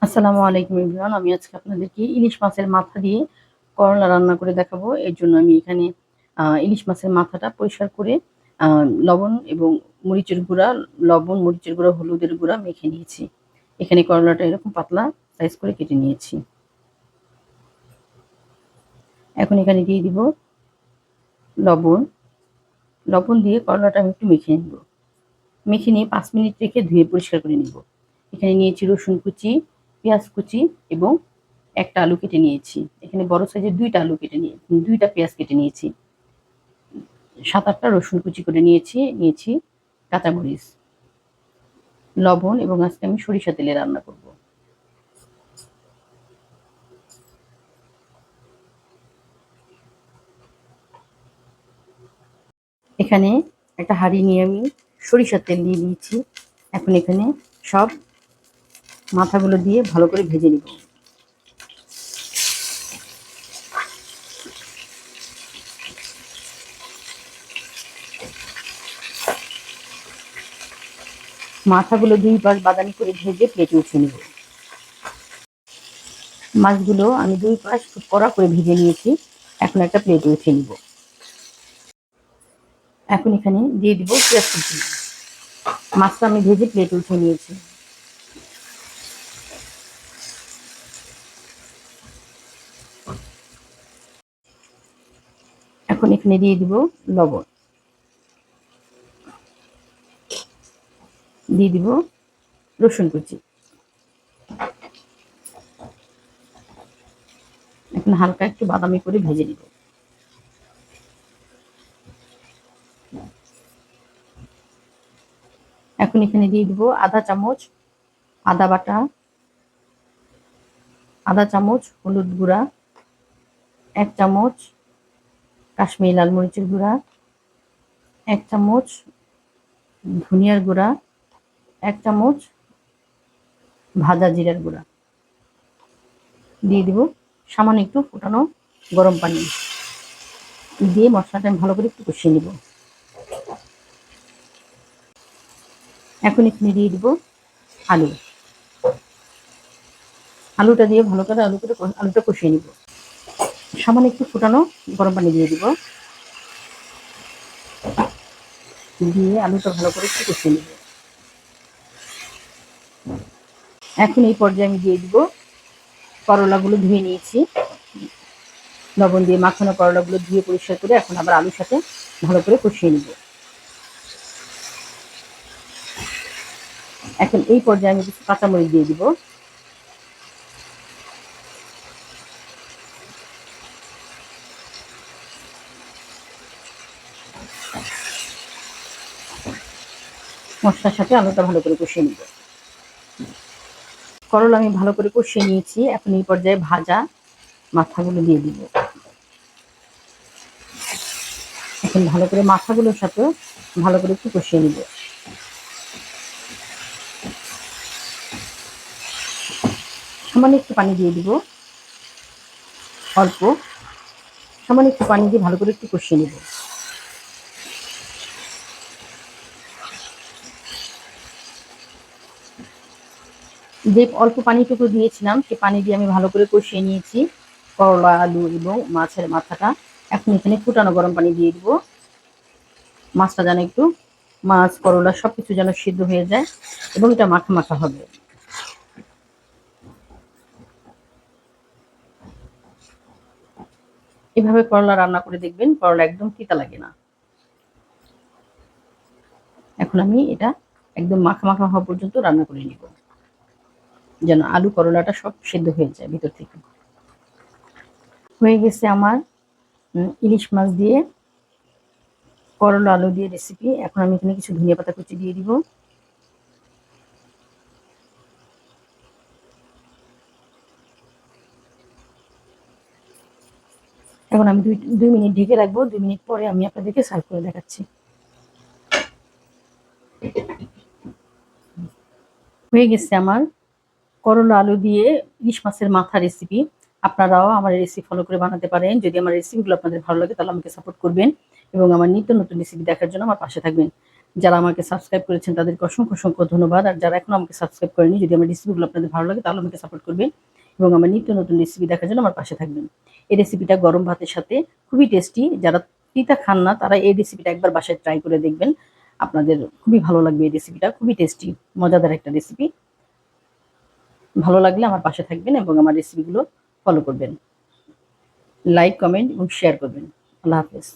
আসসালামু আলাইকুম এভরিওয়ান। আমি আজকে আপনাদেরকে ইলিশ মাছের মাথা দিয়ে করলা রান্না করে দেখাবো। এর জন্য আমি এখানে ইলিশ মাছের মাথাটা পরিষ্কার করে আ লবণ এবং মরিচের গুঁড়া, লবণ, মরিচের গুঁড়া, হলুদের গুঁড়া মেখে নিয়েছি। এখানে করলাটা এরকম পাতলা সাইজ করে কেটে নিয়েছি। এখন এখানে দিয়ে দিব লবণ। লবণ দিয়ে করলাটা আমি একটু মেখে নিব। মেখে নিয়ে ৫ মিনিট রেখে ধুয়ে পরিষ্কার করে নিব। এখানে নিয়েছি রসুন কুচি, পেঁয়াজ কুচি এবং একটা আলু কেটে নিয়েছি। এখানে বড় সাইজের ২টা আলু কেটে নিয়ে ২টা পেঁয়াজ কেটে নিয়েছি। ৭-৮টা রসুন কুচি করে নিয়েছি কাঁচামরিচ, লবণ এবং আজকে আমি সরিষা তেলে রান্না করব। এখানে একটা হাঁড়ি নিয়ে আমি সরিষার তেল দিয়ে দিয়েছি। এখন এখানে সব মাথাগুলো দিয়ে ভালো করে ভেজে নিব। মাথাগুলো ২ পাশ বাদামি করে ভেজে প্লেটে উঠিয়ে নিব। মাছগুলো আমি ২ পাশ খুব কড়া করে ভেজে নিয়েছি। এখন একটা প্লেটে উঠিয়ে নিব। এখন এখানে দিয়ে দিব পেঁয়াজ কুচি। মাছটা আমি ভেজে প্লেটে উঠিয়ে নিয়েছি। এখন এখানে দিয়ে দিব লবণ, দিয়ে দিব রসুন কুচি। এখন হালকা একটু বাদামি করে ভেজে নিব। এখন এখানে দিয়ে দিব আধা চামচ আদা বাটা, আধা চামচ হলুদ গুঁড়া, ১ চামচ কাশ্মীরি লাল মরিচের গুঁড়া, ১ চামচ ধনিয়ার গুঁড়া, ১ চামচ ভাজা জিরার গুঁড়া। দিয়ে দিব সামান্য একটু ফুটানো গরম পানি। দিয়ে মশলাটা আমি ভালো করে একটু কষিয়ে নিব। এখন এখানে দিয়ে দিব আলু। আলুটা দিয়ে ভালো করে আলুটা কষিয়ে নিব। সামান্য একটু ফুটানো গরম পানি দিয়ে দিব। দিয়ে আলুটা ভালো করে একটু কষিয়ে নিব। এখন এই পর্যায়ে আমি দিয়ে দিব করলাগুলো ধুয়ে নিয়েছি। লবণ দিয়ে মাখানো করলাগুলো ধুয়ে পরিষ্কার করে এখন আবার আলুর সাথে ভালো করে কষিয়ে নিব। এখন এই পর্যায়ে আমি কিছু কাঁচামরিচ দিয়ে দিব। মশলার সাথে আলুটা ভালো করে কষিয়ে নিব। করলা আমি ভালো করে কষিয়ে নিয়েছি। এখন এই পর্যায়ে ভাজা মাথাগুলো দিয়ে দিব। এখন ভালো করে মাথাগুলোর সাথে ভালো করে একটু কষিয়ে নিব। সামান্য একটু পানি দিয়ে দিব, অল্প সামান্য একটু পানি দিয়ে ভালো করে একটু কষিয়ে নিব। যে অল্প পানিটুকু দিয়েছিলাম সে পানি দিয়ে আমি ভালো করে কষিয়ে নিয়েছি করলা, আলু এবং মাছের মাথাটা। এখন এখানে ফুটানো গরম পানি দিয়ে দিব। মাছটা যেন একটু মাছ করলা সবকিছু যেন সিদ্ধ হয়ে যায় এবং এটা মাখা মাখা হবে। এভাবে করলা রান্না করে দেখবেন, করলা একদম তিতা লাগে না। এখন আমি এটা একদম মাখা মাখা হওয়া পর্যন্ত রান্না করে নিব, যেন আলু করলাটা সব সিদ্ধ হয়ে যায় ভিতর থেকে। হয়ে গেছে আমার ইলিশ মাছ দিয়ে করলা আলু দিয়ে রেসিপি। এখন আমি এখানে কিছু ধনিয়া পাতা কুচি দিয়ে দিব। এখন আমি ২ মিনিট ঢেকে রাখবো। ২ মিনিট পরে আমি আপনাদেরকে সার্ভ করে দেখাচ্ছি। হয়ে গেছে আমার করলা আলু দিয়ে ইলিশ মাছের মাথা রেসিপি। আপনারাও আমার রেসিপি ফলো করে বানাতে পারেন। যদি আমার রেসিপিগুলো আপনাদের ভালো লাগে তাহলে আমাকে সাপোর্ট করবেন এবং আমার নিত্য নতুন রেসিপি দেখার জন্য আমার পাশে থাকবেন। যারা আমাকে সাবস্ক্রাইব করেছেন তাদেরকে অসংখ্য অসংখ্য ধন্যবাদ। আর যারা এখনো আমাকে সাবস্ক্রাইব করেনি, যদি আমার রেসিপিগুলো আপনাদের ভালো লাগে তাহলে আমাকে সাপোর্ট করবেন এবং আমার নিত্য নতুন রেসিপি দেখার জন্য আমার পাশে থাকবেন। এই রেসিপিটা গরম ভাতের সাথে খুবই টেস্টি। যারা তিতা খান না তারা এই রেসিপিটা একবার বাসায় ট্রাই করে দেখবেন, আপনাদের খুবই ভালো লাগবে। এই রেসিপিটা খুবই টেস্টি, মজাদার একটা রেসিপি। ভালো লাগলে আমার পাশে থাকবেন এবং আমার রেসিপিগুলো ফলো করবেন, লাইক, কমেন্ট এবং শেয়ার করবেন। আল্লাহ হাফেজ।